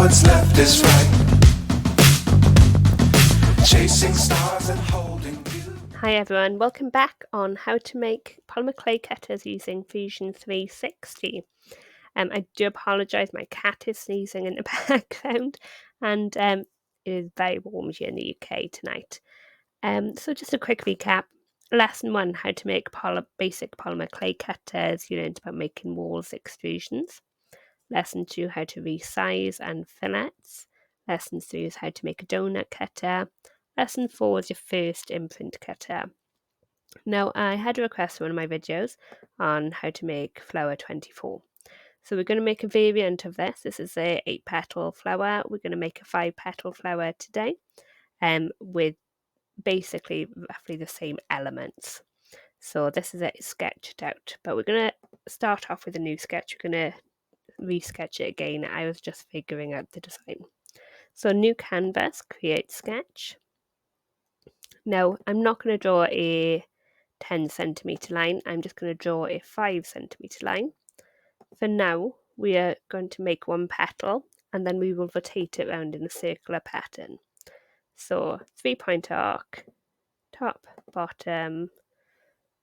what's left is right. Chasing stars and holding you. Hi everyone, welcome back on how to make polymer clay cutters using Fusion 360. I do apologise, my cat is sneezing in the background and it is very warm here in the UK tonight. So just a quick recap. Lesson 1, how to make basic polymer clay cutters. You learned about making walls extrusions. Lesson 2, how to resize and fillets. Lesson 3 is how to make a donut cutter. Lesson 4 is your first imprint cutter. Now, I had a request for one of my videos on how to make flower 24. So we're going to make a variant of this. This is a 8-petal flower. We're going to make a 5-petal flower today with basically roughly the same elements. So this is it sketched out, but we're going to start off with a new sketch. We're going to resketch it again. I was just figuring out the design. So new canvas, create sketch. Now I'm not going to draw a 10 centimeter line. I'm just going to draw a 5 centimeter line. For now, we are going to make one petal and then we will rotate it around in a circular pattern. So 3-point arc, top, bottom,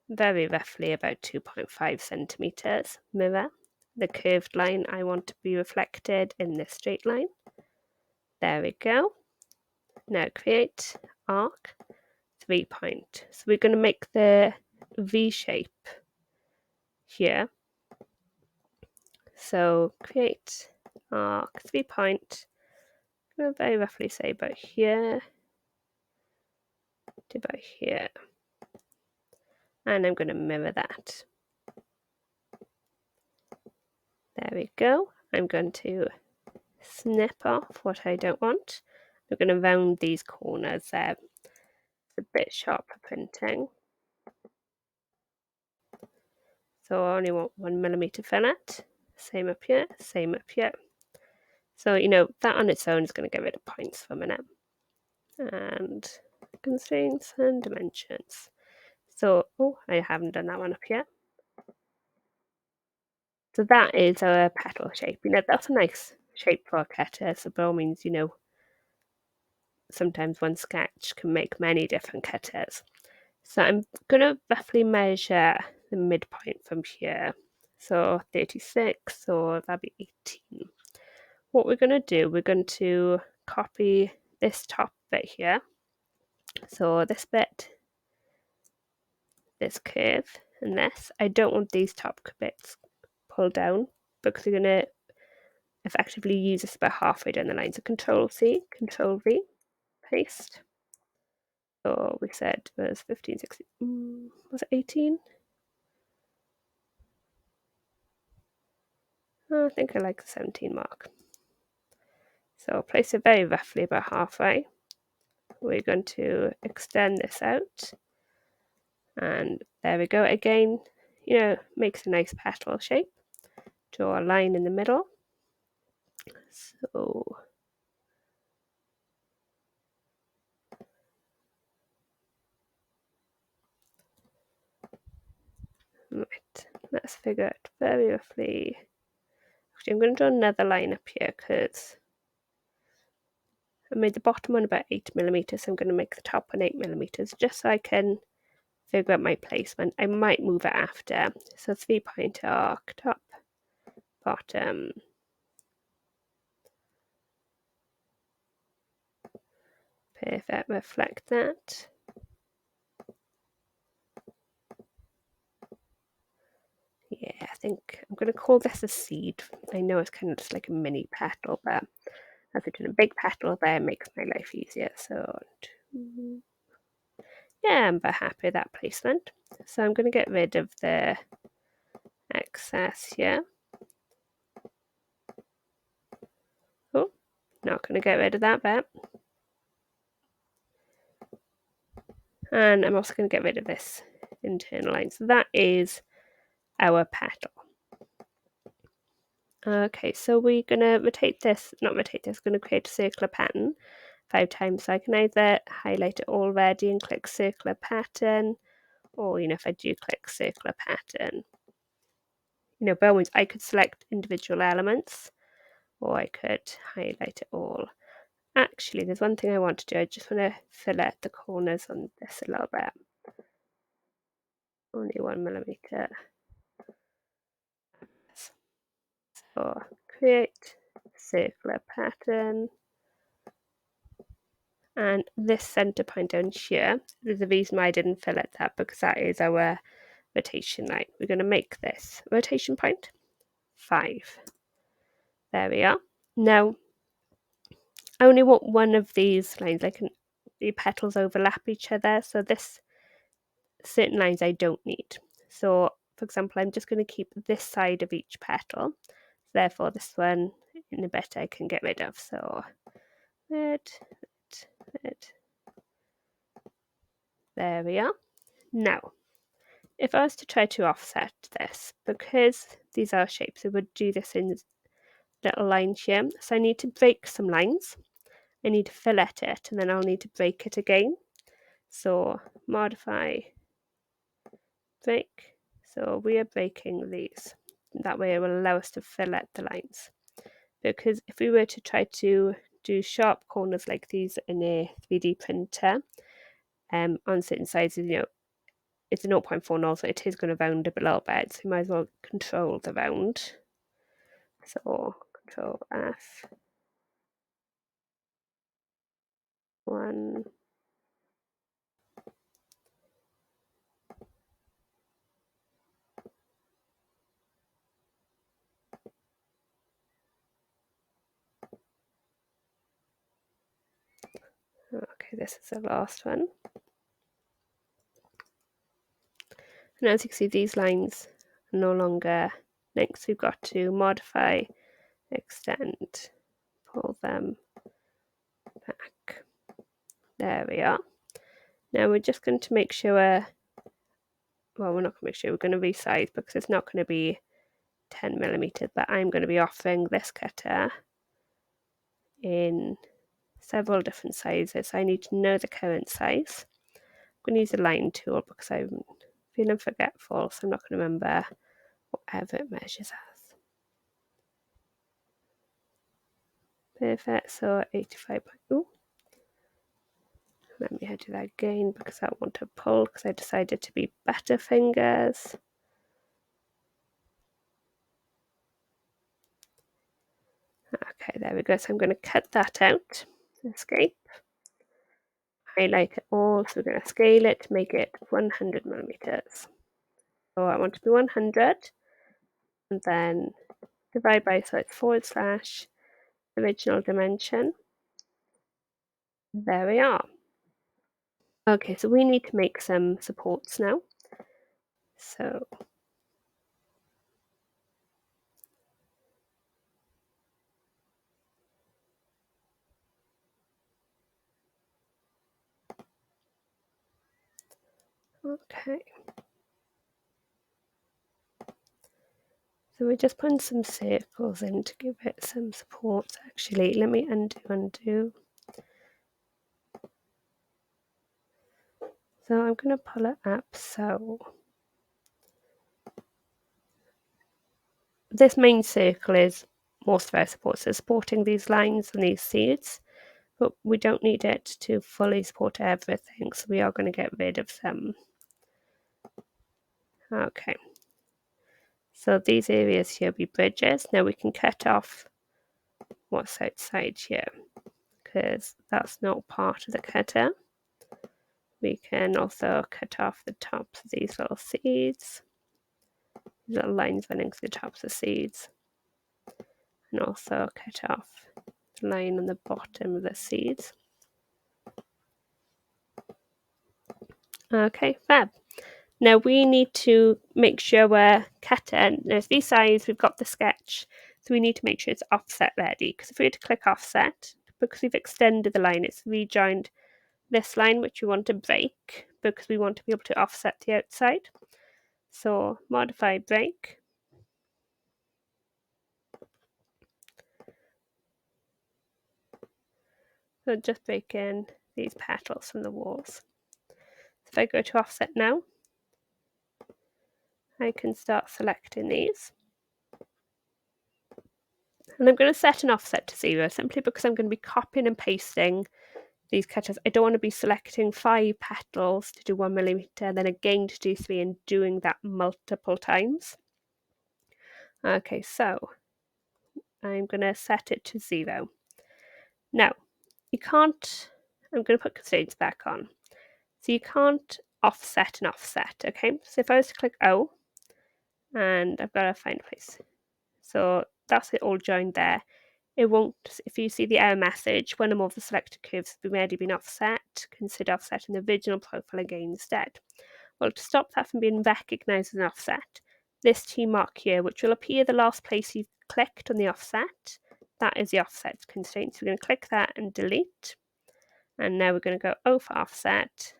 very roughly about 2.5 centimeters. Mirror, the curved line I want to be reflected in this straight line. There we go. Now create arc, 3-point. So we're going to make the V shape here. So create arc, 3-point. I'm going to very roughly say about here to about here. And I'm going to mirror that. There we go. I'm going to snip off what I don't want. I'm going to round these corners there. It's a bit sharp for printing. So I only want 1 millimeter fillet. Same up here, same up here. So, that on its own is going to get rid of points for a minute. And constraints and dimensions. So, I haven't done that one up yet. So that is our petal shape. That's a nice shape for a cutter. So by all means, sometimes one sketch can make many different cutters. So I'm going to roughly measure the midpoint from here. So 36, so that'd be 18. What we're going to do, we're going to copy this top bit here. So this bit, this curve, and this. I don't want these top bits pulled down because we're going to effectively use this about halfway down the line. So Control-C, Control-V, paste. So we said it was 15, 16, was it 18? I think I like the 17 mark. So place it very roughly about halfway. We're going to extend this out. And there we go. Again, makes a nice petal shape. Draw a line in the middle. So right, let's figure out very roughly. Actually, I'm going to draw another line up here because I made the bottom one about 8 millimeters. So I'm going to make the top one 8 millimeters just so I can figure out my placement. I might move it after. So 3-point arc, top, bottom. Perfect, reflect that. Yeah, I think I'm going to call this a seed. I know it's kind of just like a mini petal, but as it's a big petal there, it makes my life easier. So, yeah, I'm very happy with that placement. So I'm going to get rid of the excess here. Oh, not going to get rid of that bit. And I'm also going to get rid of this internal line. So that is our petal. Okay, so we're going to rotate this, going to create a circular pattern 5 times. So I can either highlight it already and click circular pattern, or, if I do click circular pattern, by all means, I could select individual elements. or I could highlight it all. Actually, there's one thing I want to do. I just want to fillet the corners on this a little bit. Only 1mm. So create circular pattern. And this center point down here, there's a reason why I didn't fillet that, because that is our rotation line. We're going to make this rotation point 5. There we are. Now, I only want one of these lines. The petals overlap each other, so this certain lines I don't need. So, for example, I'm just going to keep this side of each petal. Therefore, this one in a bit I can get rid of. So, red. There we are. Now, if I was to try to offset this, because these are shapes, I would do this in little lines here. So I need to break some lines. I need to fillet it, and then I'll need to break it again. So modify, break. So we are breaking these. That way it will allow us to fillet the lines. Because if we were to try to do sharp corners like these in a 3D printer, on certain sizes, it's a 0.4 nil, so it is going to round up a little bit. So you might as well control the round. So Control F. 1. Okay, this is the last one. And as you can see, these lines are no longer linked. So we've got to modify, extend, pull them back. There we are. Now we're just going to make sure, well, we're not going to make sure, we're going to resize because it's not going to be 10mm, but I'm going to be offering this cutter in several different sizes. I need to know the current size. I'm going to use a line tool because I'm feeling forgetful, so I'm not going to remember whatever it measures as. Perfect, so 85. Oh, let me do that again because I want to pull because I decided to be butterfingers. Okay, there we go. So I'm going to cut that out. Escape. Highlight it all. So we're going to scale it to make it 100mm. So I want to be 100 and then divide by, so it's / original dimension. There we are. Okay, so we need to make some supports now. So okay. So we're just putting some circles in to give it some support. Actually, let me undo. So I'm going to pull it up. So this main circle is most of our support, so supporting these lines and these seeds, but we don't need it to fully support everything, so we are going to get rid of some. Okay. So these areas here will be bridges. Now we can cut off what's outside here because that's not part of the cutter. We can also cut off the tops of these little seeds, little lines running through the tops of seeds, and also cut off the line on the bottom of the seeds. Okay, fab. Now we need to make sure we're cutting. Now these sides, we've got the sketch, so we need to make sure it's offset ready. Because if we were to click offset, because we've extended the line, it's rejoined this line, which we want to break, because we want to be able to offset the outside. So modify break. So just break in these petals from the walls. If I go to offset now, I can start selecting these. And I'm going to set an offset to 0 simply because I'm going to be copying and pasting these cutters. I don't want to be selecting 5 petals to do 1 millimeter, then again to do 3 and doing that multiple times. Okay, so I'm going to set it to 0. Now, you can't, I'm going to put constraints back on. So you can't offset and offset, okay? So if I was to click O, and I've got to find a place. So that's it all joined there. It won't, if you see the error message, when all the selected curves have already been offset, consider offsetting the original profile again instead. Well, to stop that from being recognised as an offset, this T mark here, which will appear the last place you've clicked on the offset, that is the offset constraint. So we're going to click that and delete. And now we're going to go O for offset.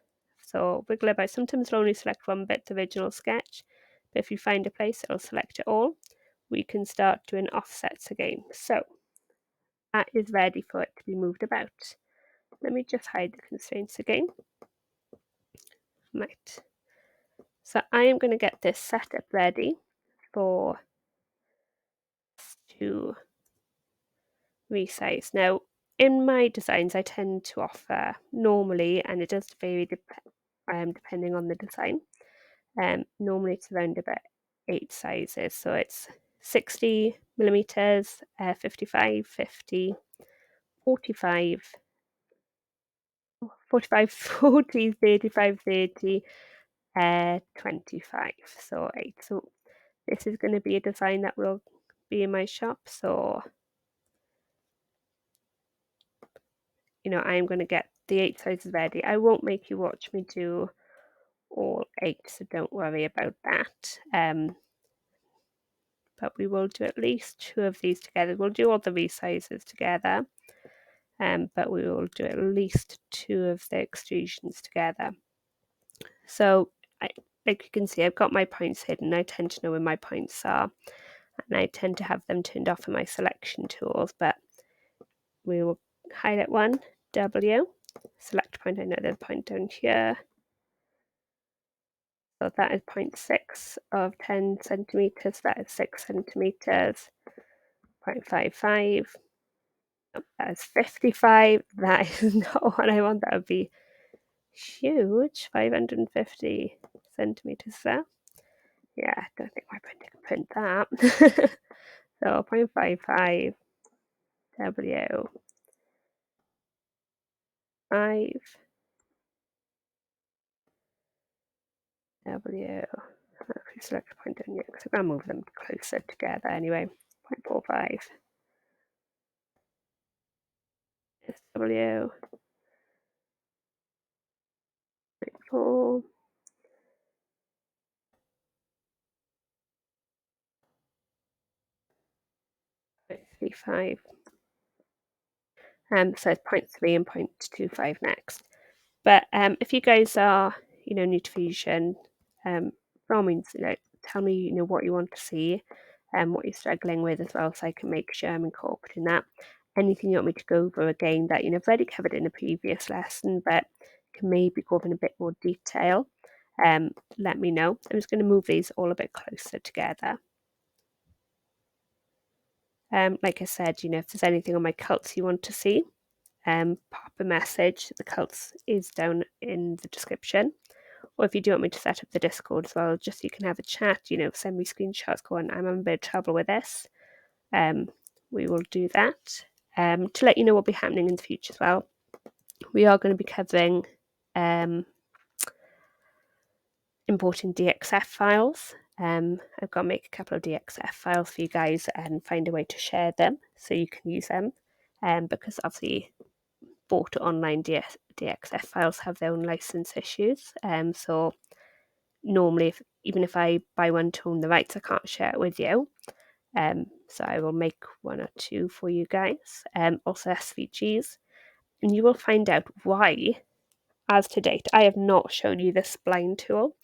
So wiggle about. Sometimes it'll only select one bit, the original sketch. But if you find a place, it'll select it all. We can start doing offsets again. So that is ready for it to be moved about. Let me just hide the constraints again. Right. So I am going to get this set up ready for to resize. Now, in my designs, I tend to offer normally, and it does vary depending on the design. Normally it's around about 8 sizes. So it's 60 millimeters, 55, 50, 45, 45, 40, 35, 30, 25. So 8. So this is going to be a design that will be in my shop. So, I'm going to get the 8 sizes ready. I won't make you watch me do all 8, so don't worry about that. But we will do at least 2 of these together. We'll do all the resizes together, but we will do at least 2 of the extrusions together. So, like you can see, I've got my points hidden. I tend to know where my points are, and I tend to have them turned off in my selection tools, but we will highlight one, W, select point. I know there's a point down here. So that is 0.6 of 10 centimeters. That is 6 centimeters. 0.55. That is 55. That is not what I want. That would be huge. 550 centimeters there. Yeah, I don't think my printer can print that. So 0.55 W 5 W. Actually, select a point down here because I'm going to move them closer together anyway. 0.45 W 4 0.35. So it's 0.3 and 0.25 next. But if you guys are, new to Fusion, by all means, tell me, what you want to see and what you're struggling with as well, so I can make sure I'm incorporating that. Anything you want me to go over again that I've already covered in a previous lesson, but can maybe go over in a bit more detail, let me know. I'm just going to move these all a bit closer together. Like I said, if there's anything on my cults you want to see, pop a message. The cults is down in the description. Or if you do want me to set up the Discord as well, just so you can have a chat, send me screenshots going, I'm in a bit of trouble with this. We will do that. To let you know what will be happening in the future as well, we are going to be covering importing DXF files. I've got to make a couple of DXF files for you guys and find a way to share them so you can use them. Because obviously bought online DXF files have their own license issues. So normally, even if I buy one to own the rights, I can't share it with you. So I will make 1 or 2 for you guys. Also SVGs. And you will find out why, as to date, I have not shown you this spline tool.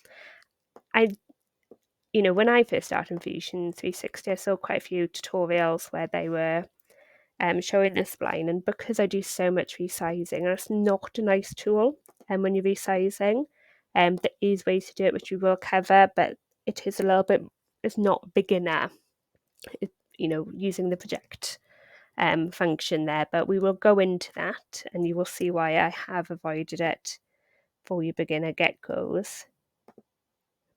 When I first started in Fusion 360, I saw quite a few tutorials where they were showing this spline, and because I do so much resizing, and it's not a nice tool. And when you're resizing, there is ways to do it, which we will cover, but it is a little bit. It's not beginner. Using the project function there, but we will go into that and you will see why I have avoided it for you beginner get-goes,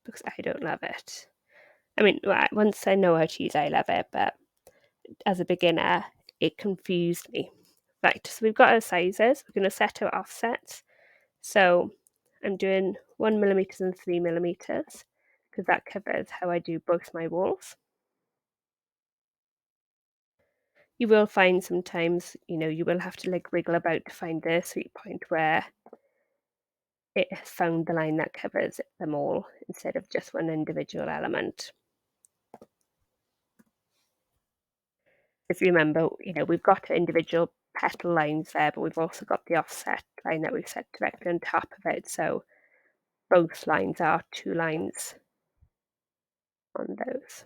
because I don't love it. I mean, once I know how to use it, I love it, but as a beginner, it confused me. Right, so we've got our sizes. We're going to set our offsets. So I'm doing 1mm and 3mm because that covers how I do both my walls. You will find sometimes, you will have to like wriggle about to find the sweet point where it has found the line that covers them all instead of just one individual element. If you remember, we've got individual petal lines there, but we've also got the offset line that we've set directly on top of it. So both lines are 2 lines on those.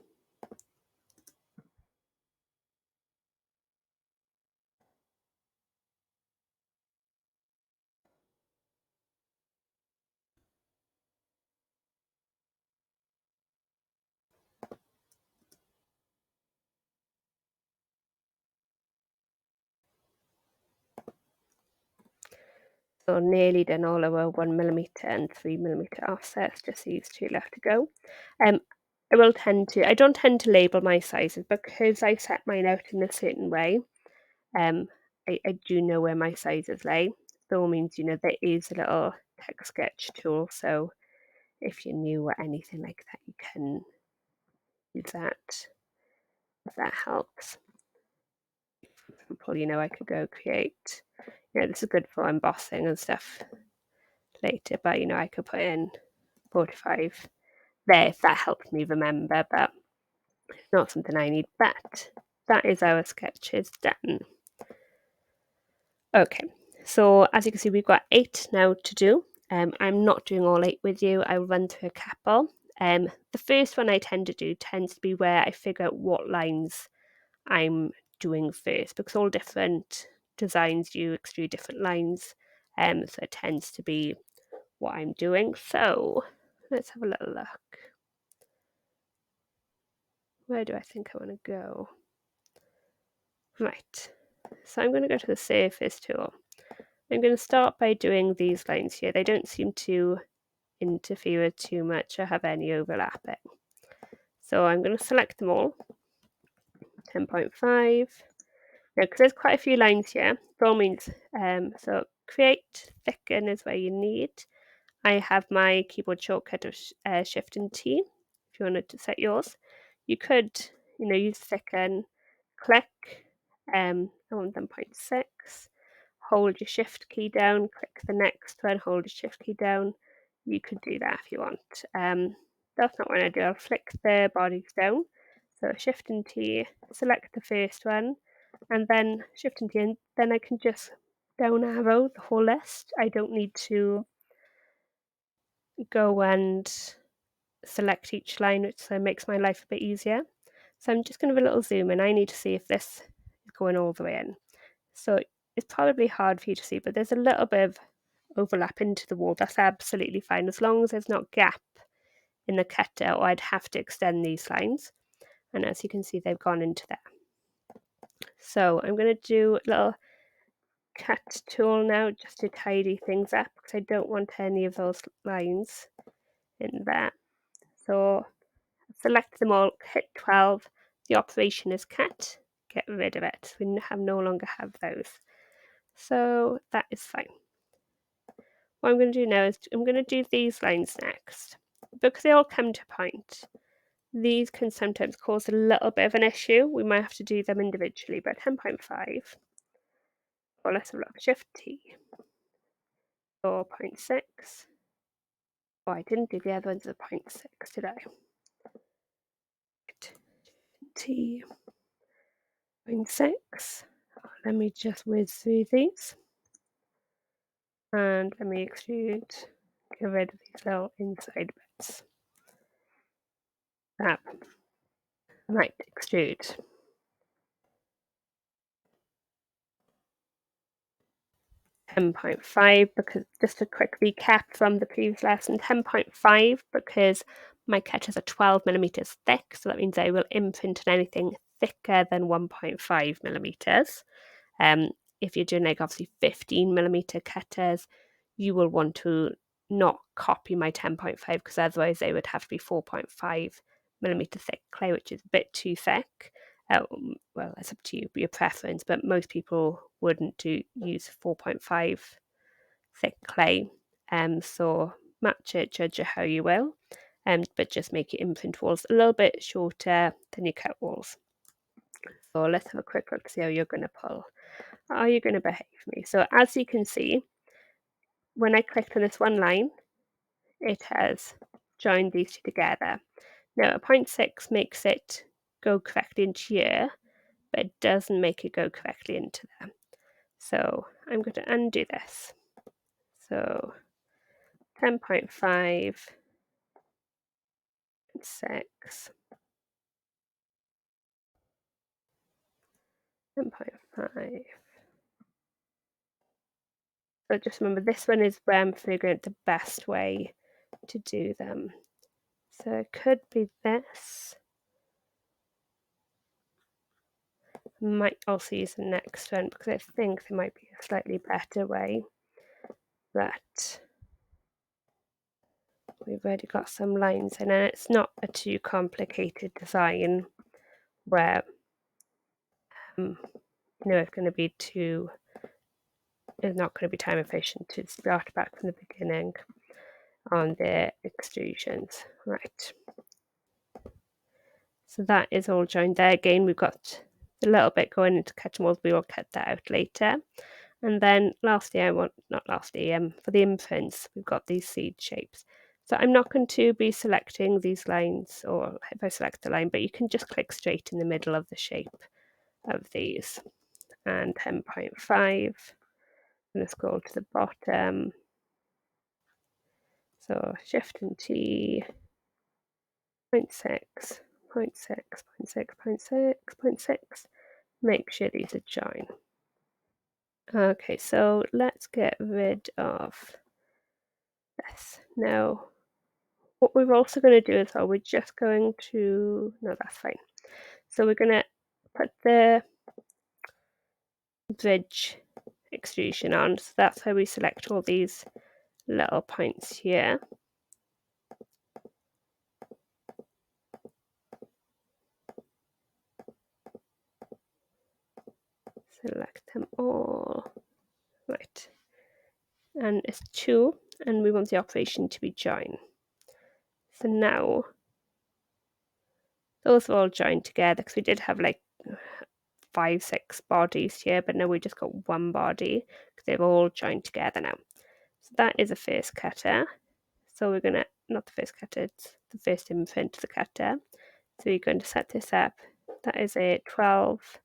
So nearly done all our 1mm and 3mm offsets, just these 2 left to go. I don't tend to label my sizes because I set mine out in a certain way. I do know where my sizes lay. So it means, there is a little text sketch tool. So if you're new or anything like that, you can use that if that helps. For example, I could go create, this is good for embossing and stuff later, but I could put in 45 there if that helps me remember, but it's not something I need. But that is our sketches done. Okay, so as you can see, we've got 8 now to do. I'm not doing all 8 with you. I'll run through a couple. The first one I tend to do tends to be where I figure out what lines I'm doing first, because all different designs you extrude different lines. So it tends to be what I'm doing. So let's have a little look. Where do I think I want to go? Right, so I'm going to go to the surface tool. I'm going to start by doing these lines here. They don't seem to interfere too much or have any overlapping. So I'm going to select them all, 10.5. Now, because there's quite a few lines here, by all means, so create, thicken is where you need. I have my keyboard shortcut of Shift and T. If you wanted to set yours, you could, use thicken, click. I want 1.6. Hold your Shift key down, click the next one, hold your Shift key down. You could do that if you want. That's not what I do. I'll flick the bodies down. So Shift and T, select the first one, and then Shift and T, and then I can just down arrow the whole list. I don't need to go and select each line, which makes my life a bit easier. So I'm just going to have a little zoom in. I need to see if this is going all the way in. So it's probably hard for you to see, but there's a little bit of overlap into the wall. That's absolutely fine, as long as there's not gap in the cutter, or I'd have to extend these lines. And as you can see, they've gone into there. So I'm going to do a little cut tool now just to tidy things up, because I don't want any of those lines in there. So select them all, hit 12. The operation is cut. Get rid of it. We no longer have those. So that is fine. What I'm going to do now is I'm going to do these lines next. Because they all come to a point, these can sometimes cause a little bit of an issue. We might have to do them individually, but 10.5. Or let's have a look. Shift T. 4.6. Oh, I didn't do the other ones at 0.6, did I? T. 0.6. Let me just whiz through these. And let me extrude, get rid of these little inside bits. Fab. Right, extrude. 10.5, because just a quick recap from the previous lesson, 10.5 because my cutters are 12mm thick, so that means I will imprint on anything thicker than 1.5 millimeters. If you're doing like obviously 15 millimeter cutters, you will want to not copy my 10.5 because otherwise they would have to be 4.5 millimeter thick clay, which is a bit too thick. Well, it's up to you, your preference, but most people wouldn't use 4.5 thick clay. So match it, judge it how you will, but just make your imprint walls a little bit shorter than your cut walls. So let's have a quick look, see how you're going to pull. Are you going to behave me? So as you can see, when I clicked on this one line, it has joined these two together. Now a 0.6 makes it go correctly into here, but it doesn't make it go correctly into there. So I'm going to undo this. So 10.5, 6, 10.5. So just remember, this one is where I'm figuring out the best way to do them. So it could be this. I might also use the next one because I think there might be a slightly better way. But we've already got some lines in, and it's not a too complicated design where it's going to be it's not going to be time efficient to start back from the beginning on the extrusions. Right. So that is all joined there. Again, we've got a little bit going into cutting walls. We will cut that out later. And then lastly, for the imprints, we've got these seed shapes. So I'm not going to be selecting these lines, or if I select the line, but you can just click straight in the middle of the shape of these. And 10.5, I'm going to scroll to the bottom. So Shift and T, 0.6, 0.6, 0.6, 0.6, 0.6. Make sure these are joined. Okay, so let's get rid of this. Now, what we're also going to do is, we're just going to, no, that's fine. So we're going to put the bridge extrusion on. So that's how we select all these little points here. Select them all. Right. And it's 2, and we want the operation to be join. So now, those are all joined together because we did have like 5, 6 bodies here, but now we just got one body because they've all joined together now. So that is a first cutter. So we're gonna, not the first cutter, it's the first imprint of the cutter. So you're going to set this up. That is a 12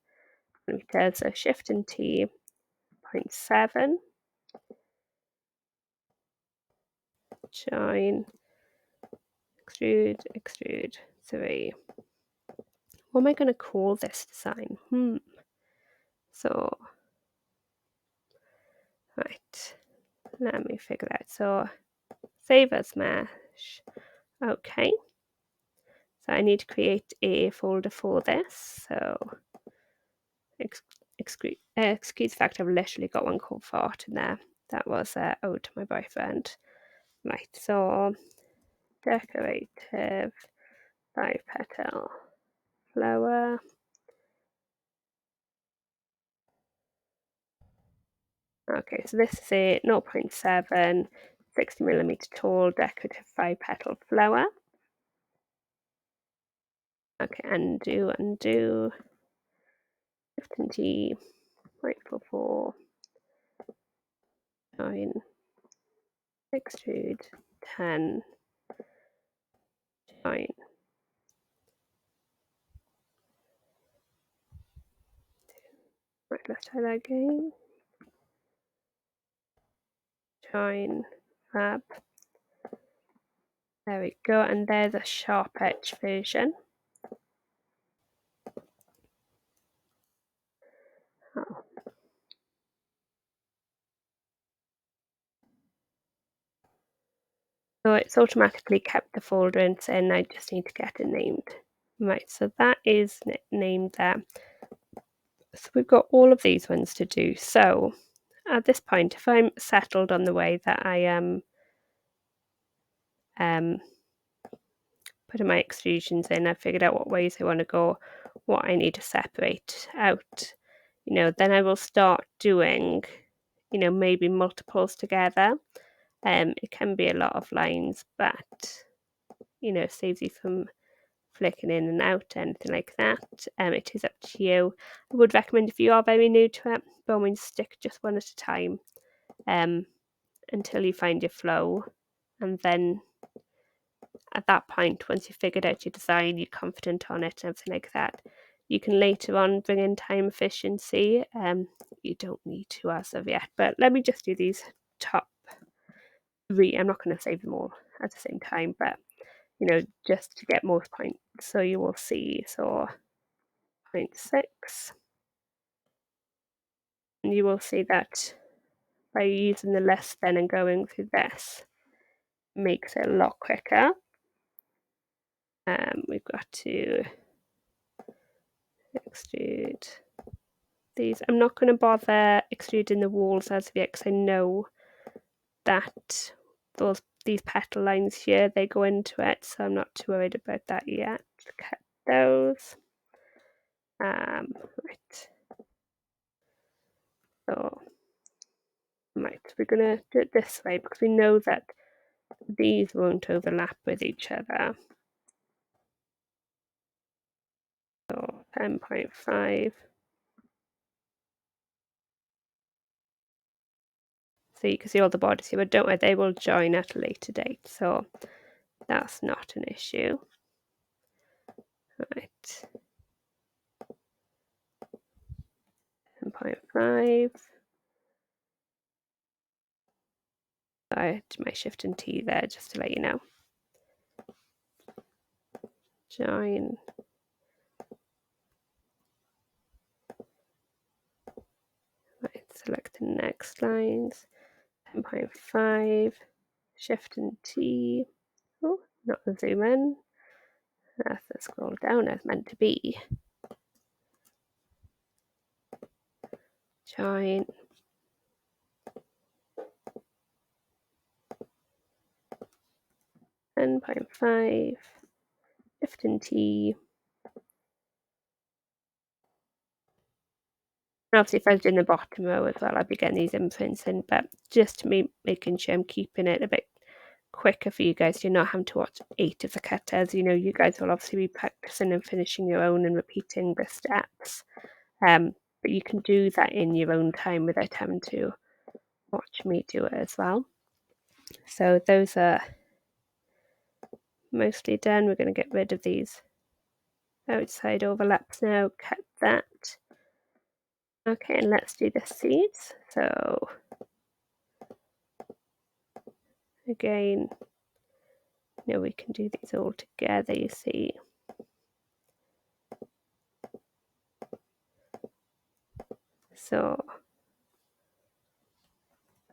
millimeters, so Shift and T, 0.7, join, extrude, extrude, 3. What am I going to call this design? So, right, let me figure that out. So, save as mesh. Okay. So I need to create a folder for this. So, excuse the fact I've literally got one called fart in there. That was ode to my boyfriend. Right, so decorative 5-petal flower. Okay, so this is a 0.7, 60 millimeter tall decorative 5-petal flower. Okay, undo. Shift and G, 0.44, join, extrude, 10, join. Right, let's try that again. Join, fab. There we go, and there's a sharp edge version. Oh. So it's automatically kept the folder and saying I just need to get it named. Right, so that is named there. So we've got all of these ones to do. So at this point, if I'm settled on the way that I am putting my extrusions in, I've figured out what ways I want to go, what I need to separate out, then I will start doing, maybe multiples together. It can be a lot of lines, but, saves you from flicking in and out, anything like that. It is up to you. I would recommend if you are very new to it, by all means stick just one at a time until you find your flow, and then at that point, once you've figured out your design, you're confident on it and everything like that, you can later on bring in time efficiency. You don't need to as of yet, but let me just do these top 3. I'm not going to save them all at the same time, but just to get most points. So you will see, so 0.6, and you will see that by using the less than and going through this makes it a lot quicker. We've got to extrude these. I'm not going to bother extruding the walls as of yet because I know that these petal lines here, they go into it, so I'm not too worried about that yet. Cut those. Right. So, right, we're going to do it this way because we know that these won't overlap with each other. So 10.5. So you can see all the borders here, but don't worry, they will join at a later date, so that's not an issue. Right. 10.5. I did my Shift and T there just to let you know. Join. Right, select the next lines. 10.5. Shift and T. Oh, not the zoom in. That's the scroll down as meant to be. Join. .5. Shift and T. Obviously, if I was doing the bottom row as well, I'd be getting these imprints in, but just to me making sure I'm keeping it a bit quicker for you guys. You're not having to watch 8 of the cutters. You guys will obviously be practicing and finishing your own and repeating the steps. But you can do that in your own time without having to watch me do it as well. So those are mostly done. We're going to get rid of these outside overlaps now. Cut that. Okay, and let's do the seeds. So again, we can do these all together, you see. So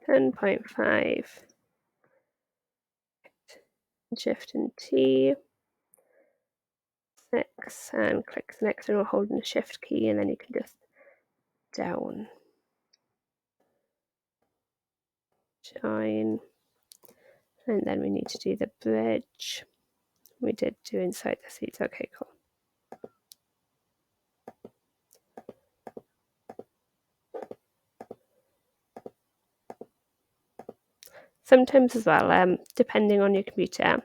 10.5, Shift and T, 6, and click the next one while holding the Shift key, and then you can just down, join, and then we need to do the bridge. We did do inside the seats. Okay, cool. Sometimes as well, depending on your computer,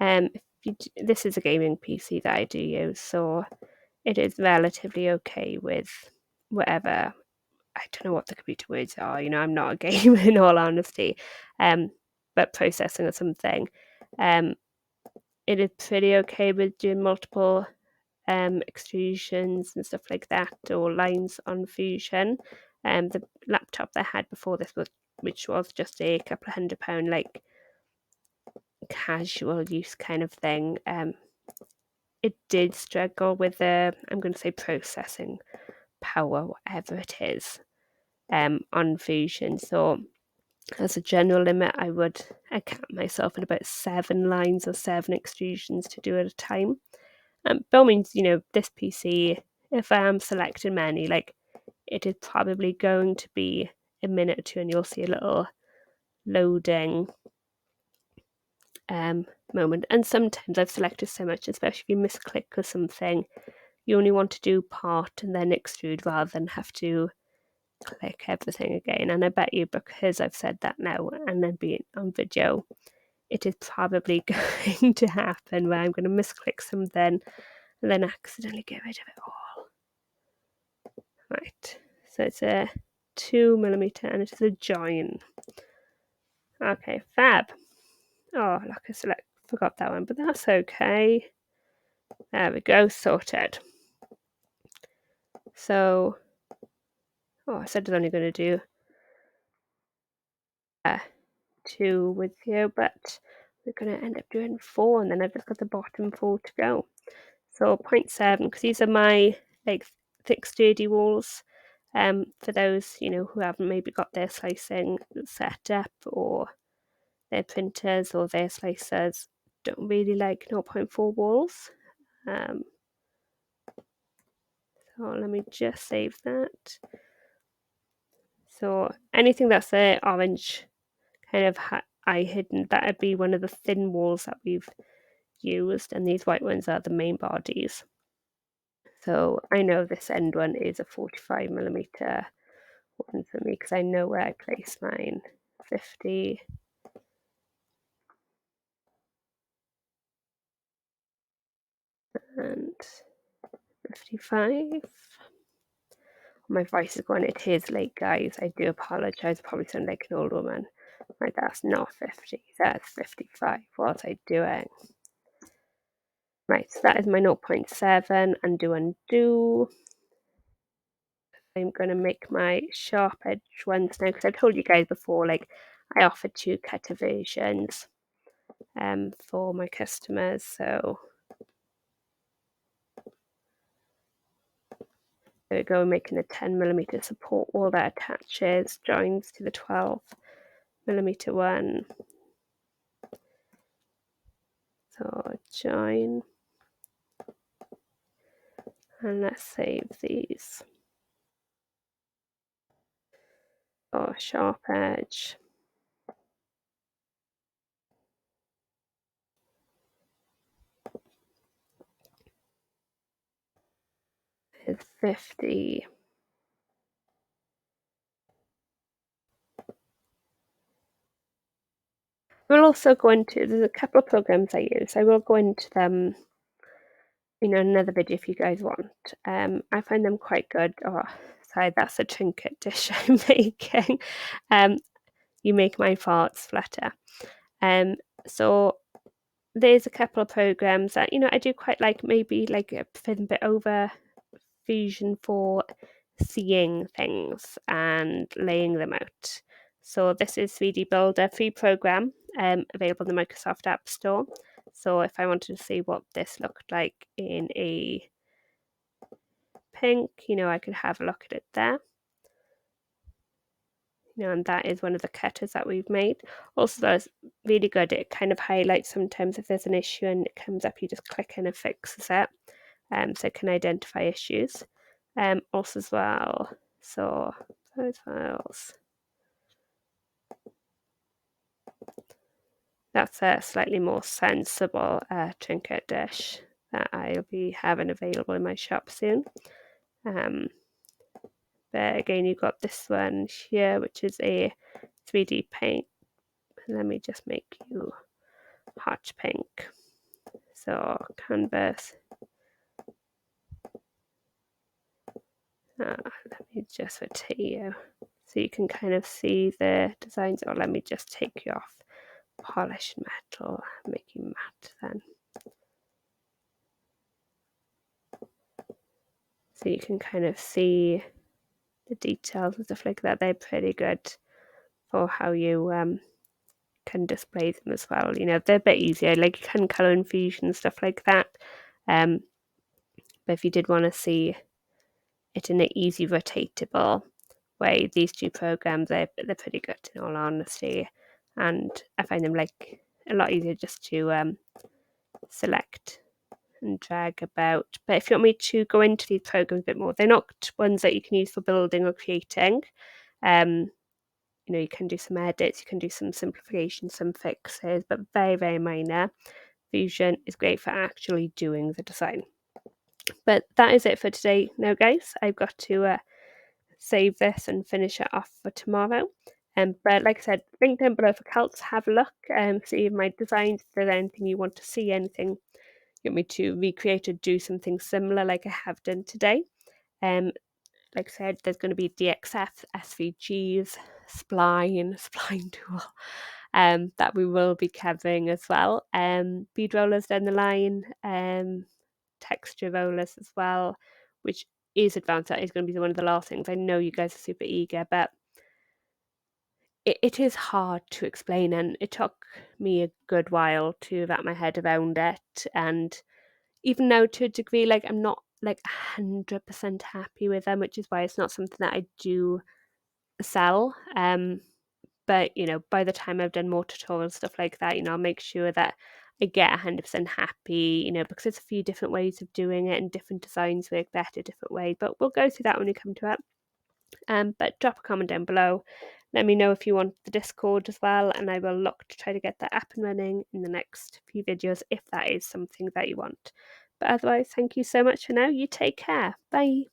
this is a gaming PC that I do use, so it is relatively okay with whatever. I don't know what the computer words are. I'm not a gamer in all honesty, but processing or something. It is pretty okay with doing multiple extrusions and stuff like that, or lines on Fusion. The laptop that I had before this which was just a couple of £100 like casual use kind of thing. It did struggle with the, I'm going to say, processing power, whatever it is, on Fusion. So as a general limit, I cap myself at about 7 lines or 7 extrusions to do at a time. By all means, this PC, if I am selecting many, like it is probably going to be a minute or two and you'll see a little loading moment. And sometimes I've selected so much, especially if you misclick or something, you only want to do part and then extrude rather than have to click everything again. And I bet you, because I've said that now and then being on video, it is probably going to happen where I'm going to misclick something and then accidentally get rid of it all. Right, so it's a 2mm and it is a join. Okay, fab. Oh, look, I forgot that one, but that's okay. There we go, sorted. So, I said I was only going to do 2 with you, but we're going to end up doing 4, and then I've just got the bottom 4 to go. So 0.7, because these are my like thick sturdy walls. For those who haven't maybe got their slicing set up, or their printers or their slicers don't really like 0.4 walls. So let me just save that. So anything that's the orange kind of eye hidden, that would be one of the thin walls that we've used, and these white ones are the main bodies. So I know this end one is a 45mm one for me because I know where I place mine. 50. And 55. My voice is going, it is late, guys. I do apologise. I probably sound like an old woman. Right, that's not 50. That's 55. What was I doing? Right, so that is my 0.7. Undo. I'm going to make my sharp edge ones now because I told you guys before, like I offered 2 cutter versions for my customers. So there we go, making a 10mm support wall that attaches, joins to the 12mm one. So join, and let's save these. Oh, sharp edge. Is 50. We'll also go into, there's a couple of programs I use. I will go into them another video if you guys want. I find them quite good. Oh, sorry, that's a trinket dish I'm making. You make my farts flutter. So there's a couple of programs that I do quite like, maybe like a bit over Fusion for seeing things and laying them out. So this is 3D Builder, free program, available in the Microsoft App Store. So if I wanted to see what this looked like in a pink, I could have a look at it there. And that is one of the cutters that we've made. Also, that's really good. It kind of highlights sometimes if there's an issue and it comes up, you just click and it fixes it. So it can identify issues. Also as well, so those files. That's a slightly more sensible trinket dish that I'll be having available in my shop soon. But again, you've got this one here, which is a 3D paint. Let me just make you hot pink. So canvas. Let me just rotate you so you can kind of see the designs. Or let me just take you off polished metal, make you matte then. So you can kind of see the details and stuff like that. They're pretty good for how you can display them as well. They're a bit easier, like you can color infusion and stuff like that. But if you did want to see it in an easy rotatable way, these 2 programs, they're pretty good in all honesty. And I find them like a lot easier just to select and drag about. But if you want me to go into these programs a bit more, they're not ones that you can use for building or creating. You can do some edits, you can do some simplifications, some fixes, but very, very minor. Fusion is great for actually doing the design. But that is it for today now, guys. I've got to save this and finish it off for tomorrow. But like I said, link down below for calcs, have a look, see my designs, if there's anything you want to see, anything you want me to recreate or do something similar like I have done today. Like I said, there's going to be DXF, SVGs, spline tool that we will be covering as well. Bead rollers down the line, texture rollers as well, which is advanced. That is going to be one of the last things. I know you guys are super eager, but it is hard to explain, and it took me a good while to wrap my head around it. And even though to a degree, like I'm not like 100% happy with them, which is why it's not something that I do sell. But by the time I've done more tutorials, stuff like that, I'll make sure that I get 100% happy, because there's a few different ways of doing it and different designs work better different ways. But we'll go through that when we come to it. But drop a comment down below. Let me know if you want the Discord as well, and I will look to try to get that up and running in the next few videos if that is something that you want. But otherwise, thank you so much for now. You take care. Bye.